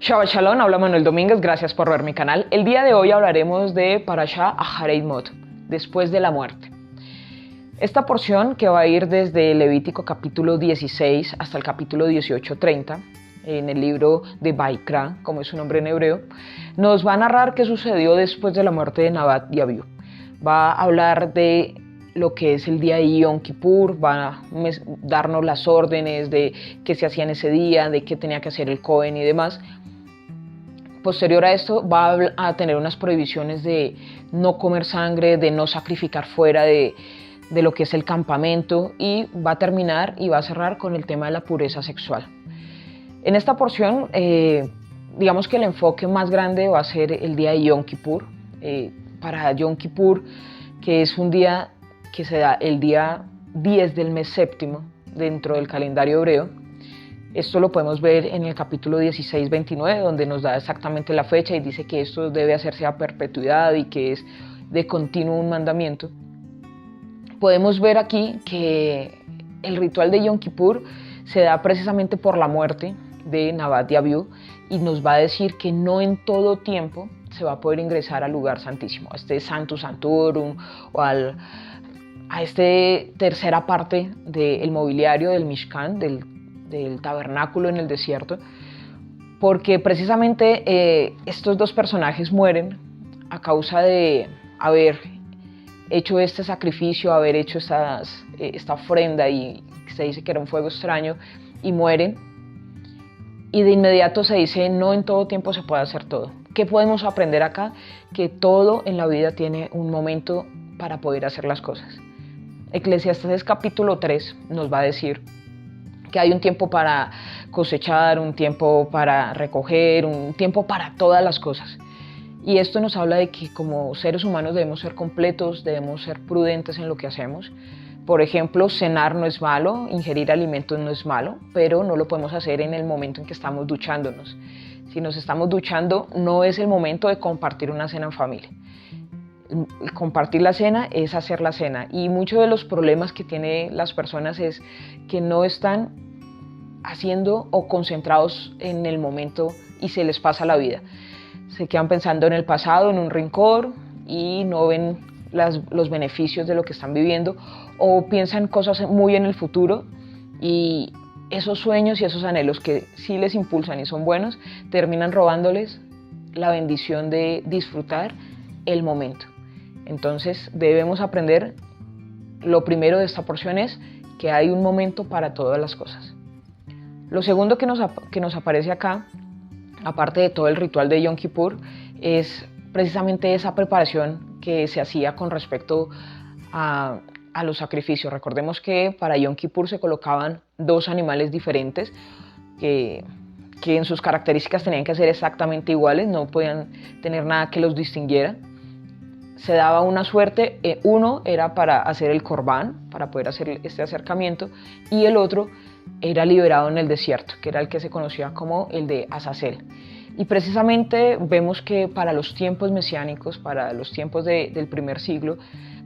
Shabbat Shalom, habla Manuel Domínguez, gracias por ver mi canal. El día de hoy hablaremos de Parashá Aharei Mot, después de la muerte. Esta porción, que va a ir desde Levítico capítulo 16 hasta el capítulo 18-30, en el libro de Vaikra, como es su nombre en hebreo, nos va a narrar qué sucedió después de la muerte de Nabat y Abiú. Va a hablar de lo que es el día de Yom Kippur, va a darnos las órdenes de qué se hacía en ese día, de qué tenía que hacer el Cohen y demás. Posterior a esto va a tener unas prohibiciones de no comer sangre, de no sacrificar fuera de lo que es el campamento, y va a terminar y va a cerrar con el tema de la pureza sexual. En esta porción, digamos que el enfoque más grande va a ser el día de Yom Kippur. Para Yom Kippur, que es un día que se da el día 10 del mes séptimo dentro del calendario hebreo. Esto lo podemos ver en el capítulo 16-29, donde nos da exactamente la fecha y dice que esto debe hacerse a perpetuidad y que es de continuo un mandamiento. Podemos ver aquí que el ritual de Yom Kippur se da precisamente por la muerte de Nabat y Abiú, y nos va a decir que no en todo tiempo se va a poder ingresar al lugar santísimo, a este Sanctus Sanctorum o a esta tercera parte del mobiliario del Mishkan, del tabernáculo en el desierto, porque precisamente estos dos personajes mueren a causa de haber hecho este sacrificio, haber hecho esta ofrenda, y se dice que era un fuego extraño, y mueren, y de inmediato se dice no en todo tiempo se puede hacer todo. ¿Qué podemos aprender acá? Que todo en la vida tiene un momento para poder hacer las cosas. Eclesiastés capítulo 3 nos va a decir que hay un tiempo para cosechar, un tiempo para recoger, un tiempo para todas las cosas. Y esto nos habla de que como seres humanos debemos ser completos, debemos ser prudentes en lo que hacemos. Por ejemplo, cenar no es malo, ingerir alimentos no es malo, pero no lo podemos hacer en el momento en que estamos duchándonos. Si nos estamos duchando, no es el momento de compartir una cena en familia. Compartir la cena es hacer la cena, y muchos de los problemas que tienen las personas es que no están haciendo o concentrados en el momento y se les pasa la vida. Se quedan pensando en el pasado, en un rincón, y no ven los beneficios de lo que están viviendo, o piensan cosas muy en el futuro, y esos sueños y esos anhelos que sí les impulsan y son buenos, terminan robándoles la bendición de disfrutar el momento. Entonces debemos aprender, lo primero de esta porción es que hay un momento para todas las cosas. Lo segundo que nos aparece acá, aparte de todo el ritual de Yom Kippur, es precisamente esa preparación que se hacía con respecto a los sacrificios. Recordemos que para Yom Kippur se colocaban dos animales diferentes que en sus características tenían que ser exactamente iguales, no podían tener nada que los distinguiera. Se daba una suerte, uno era para hacer el corbán, para poder hacer este acercamiento, y el otro era liberado en el desierto, que era el que se conocía como el de Azazel. Y precisamente vemos que para los tiempos mesiánicos, para los tiempos del primer siglo,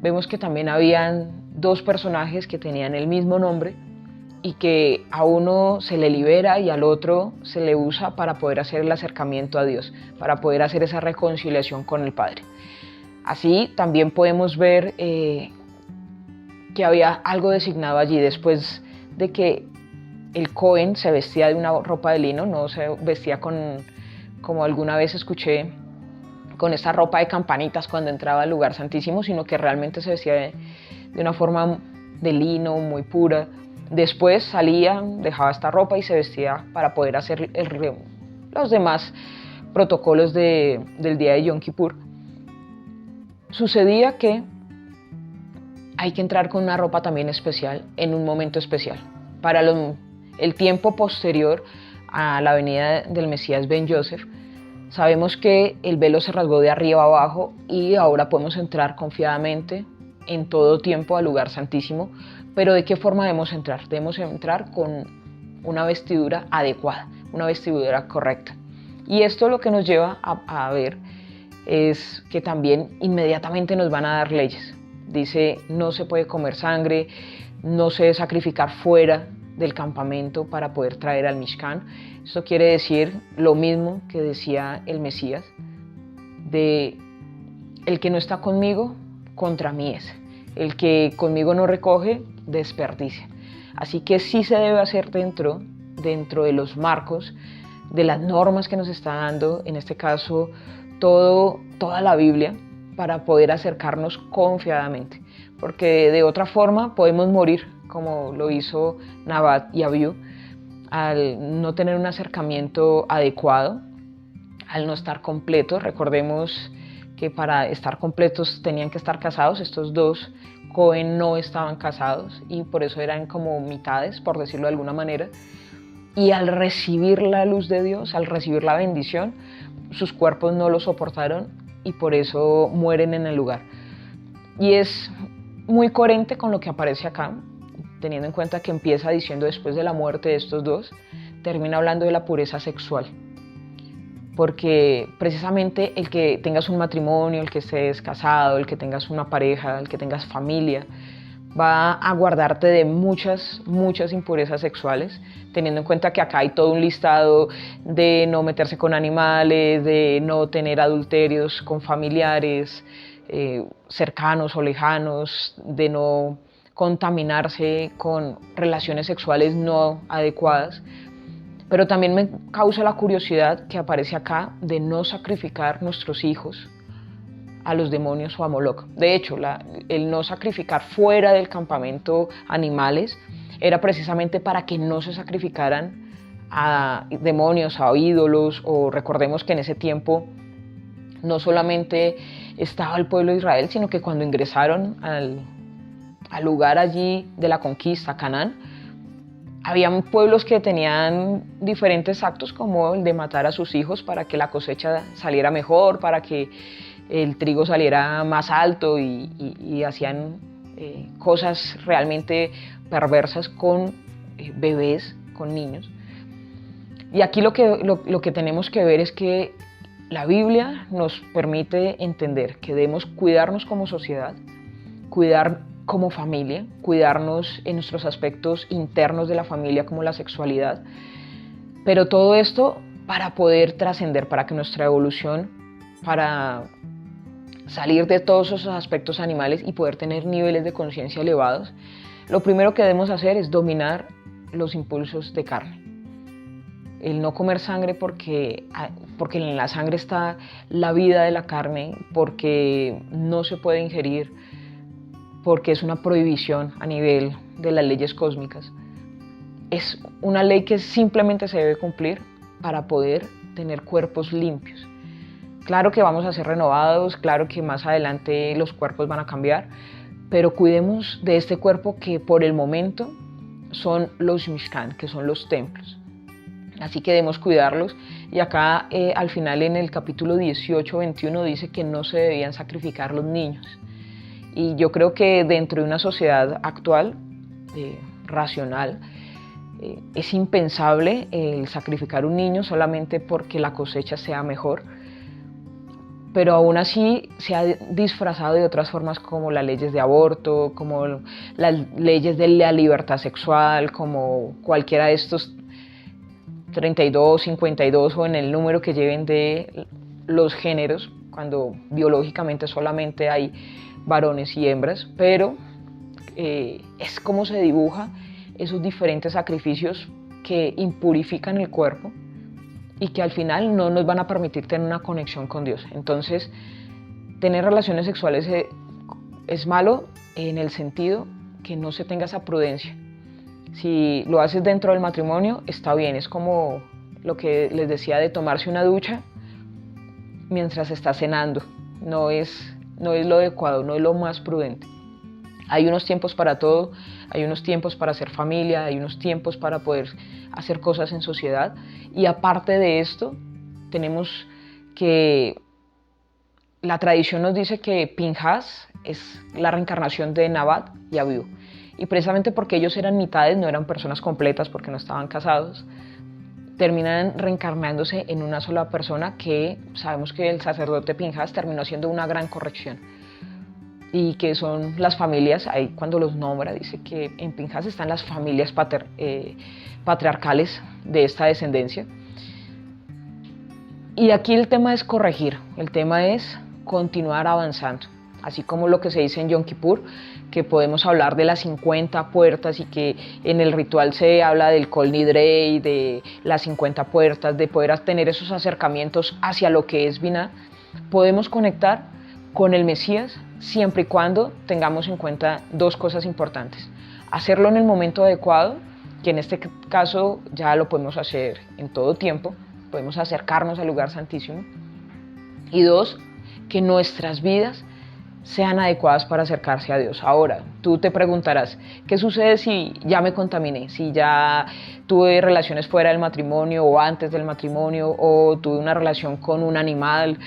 vemos que también habían dos personajes que tenían el mismo nombre, y que a uno se le libera y al otro se le usa para poder hacer el acercamiento a Dios, para poder hacer esa reconciliación con el Padre. Así también podemos ver que había algo designado allí. Después de que el Cohen se vestía de una ropa de lino, no se vestía como alguna vez escuché, con esta ropa de campanitas cuando entraba al lugar santísimo, sino que realmente se vestía de una forma de lino muy pura. Después salía, dejaba esta ropa y se vestía para poder hacer los demás protocolos del día de Yom Kippur. Sucedía que hay que entrar con una ropa también especial en un momento especial. Para el tiempo posterior a la venida del Mesías Ben Yosef, sabemos que el velo se rasgó de arriba a abajo, y ahora podemos entrar confiadamente en todo tiempo al lugar santísimo. Pero ¿de qué forma debemos entrar? Debemos entrar con una vestidura adecuada, una vestidura correcta. Y esto lo que nos lleva a ver es que también inmediatamente nos van a dar leyes. Dice, no se puede comer sangre, no se debe sacrificar fuera del campamento para poder traer al Mishkan. Esto quiere decir lo mismo que decía el Mesías, de el que no está conmigo, contra mí es. El que conmigo no recoge, desperdicia. Así que sí se debe hacer dentro de los marcos, de las normas que nos está dando, en este caso, toda la Biblia, para poder acercarnos confiadamente. Porque de otra forma podemos morir, como lo hizo Nabat y Abiú, al no tener un acercamiento adecuado, al no estar completos. Recordemos que para estar completos tenían que estar casados. Estos dos Cohen no estaban casados y por eso eran como mitades, por decirlo de alguna manera. Y al recibir la luz de Dios, al recibir la bendición, sus cuerpos no lo soportaron y por eso mueren en el lugar. Y es muy coherente con lo que aparece acá, teniendo en cuenta que empieza diciendo después de la muerte de estos dos, termina hablando de la pureza sexual. Porque precisamente el que tengas un matrimonio, el que estés casado, el que tengas una pareja, el que tengas familia, va a guardarte de muchas impurezas sexuales, teniendo en cuenta que acá hay todo un listado de no meterse con animales, de no tener adulterios con familiares cercanos o lejanos, de no contaminarse con relaciones sexuales no adecuadas. Pero también me causa la curiosidad que aparece acá de no sacrificar nuestros hijos a los demonios o a Moloch. De hecho, el no sacrificar fuera del campamento animales era precisamente para que no se sacrificaran a demonios, a ídolos, o recordemos que en ese tiempo no solamente estaba el pueblo de Israel, sino que cuando ingresaron al lugar allí de la conquista, Canaán, habían pueblos que tenían diferentes actos como el de matar a sus hijos para que la cosecha saliera mejor, para que el trigo saliera más alto y hacían cosas realmente perversas con bebés, con niños. Y aquí lo que tenemos que ver es que la Biblia nos permite entender que debemos cuidarnos como sociedad, cuidar como familia, cuidarnos en nuestros aspectos internos de la familia como la sexualidad, pero todo esto para poder trascender, para que nuestra evolución, para salir de todos esos aspectos animales y poder tener niveles de conciencia elevados, lo primero que debemos hacer es dominar los impulsos de carne. El no comer sangre porque en la sangre está la vida de la carne, porque no se puede ingerir, porque es una prohibición a nivel de las leyes cósmicas. Es una ley que simplemente se debe cumplir para poder tener cuerpos limpios. Claro que vamos a ser renovados, claro que más adelante los cuerpos van a cambiar, pero cuidemos de este cuerpo que por el momento son los Mishkan, que son los templos. Así que debemos cuidarlos. Y acá al final en el capítulo 18-21 dice que no se debían sacrificar los niños. Y yo creo que dentro de una sociedad actual, racional, es impensable el sacrificar un niño solamente porque la cosecha sea mejor. Pero aún así se ha disfrazado de otras formas como las leyes de aborto, como las leyes de la libertad sexual, como cualquiera de estos 32, 52 o en el número que lleven de los géneros, cuando biológicamente solamente hay varones y hembras, pero es como se dibuja esos diferentes sacrificios que impurifican el cuerpo y que al final no nos van a permitir tener una conexión con Dios. Entonces, tener relaciones sexuales es malo en el sentido que no se tenga esa prudencia. Si lo haces dentro del matrimonio, está bien, es como lo que les decía de tomarse una ducha mientras está cenando, no es lo adecuado, no es lo más prudente. Hay unos tiempos para todo, hay unos tiempos para hacer familia, hay unos tiempos para poder hacer cosas en sociedad. Y aparte de esto, tenemos que la tradición nos dice que Pinhas es la reencarnación de Nabat y Abiú. Y precisamente porque ellos eran mitades, no eran personas completas porque no estaban casados, terminan reencarnándose en una sola persona que sabemos que el sacerdote Pinhas terminó haciendo una gran corrección. y que son las familias, ahí cuando los nombra, dice que en Pinhas están las familias patriarcales de esta descendencia. Y aquí el tema es corregir, el tema es continuar avanzando, así como lo que se dice en Yom Kippur, que podemos hablar de las 50 puertas y que en el ritual se habla del Kol Nidrei, de las 50 puertas, de poder tener esos acercamientos hacia lo que es Binah. Podemos conectar con el Mesías siempre y cuando tengamos en cuenta dos cosas importantes. Hacerlo en el momento adecuado, que en este caso ya lo podemos hacer en todo tiempo, podemos acercarnos al lugar santísimo. Y dos, que nuestras vidas sean adecuadas para acercarse a Dios. Ahora, tú te preguntarás, ¿qué sucede si ya me contaminé? Si ya tuve relaciones fuera del matrimonio o antes del matrimonio, o tuve una relación con un animal,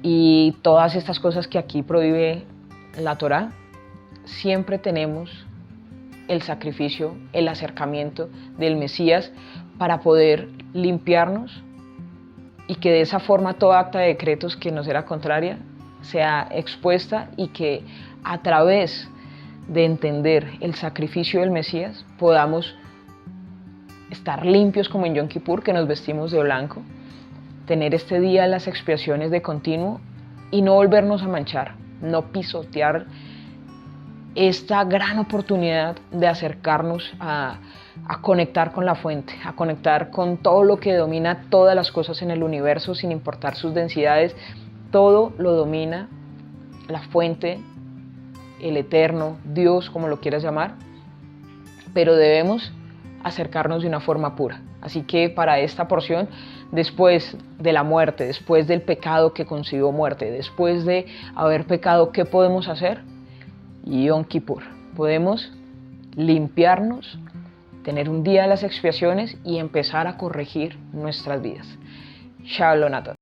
y todas estas cosas que aquí prohíbe la Torá. Siempre tenemos el sacrificio, el acercamiento del Mesías para poder limpiarnos y que de esa forma toda acta de decretos que nos era contraria sea expuesta y que a través de entender el sacrificio del Mesías podamos estar limpios como en Yom Kippur, que nos vestimos de blanco, tener este día las expiaciones de continuo y no volvernos a manchar, no pisotear esta gran oportunidad de acercarnos a conectar con la fuente, a conectar con todo lo que domina todas las cosas en el universo, sin importar sus densidades. Todo lo domina la fuente, el eterno, Dios, como lo quieras llamar, pero debemos acercarnos de una forma pura. Así que para esta porción, después de la muerte, después del pecado que concibió muerte, después de haber pecado, ¿qué podemos hacer? Yom Kippur. Podemos limpiarnos, tener un día de las expiaciones y empezar a corregir nuestras vidas. Shalom a todos.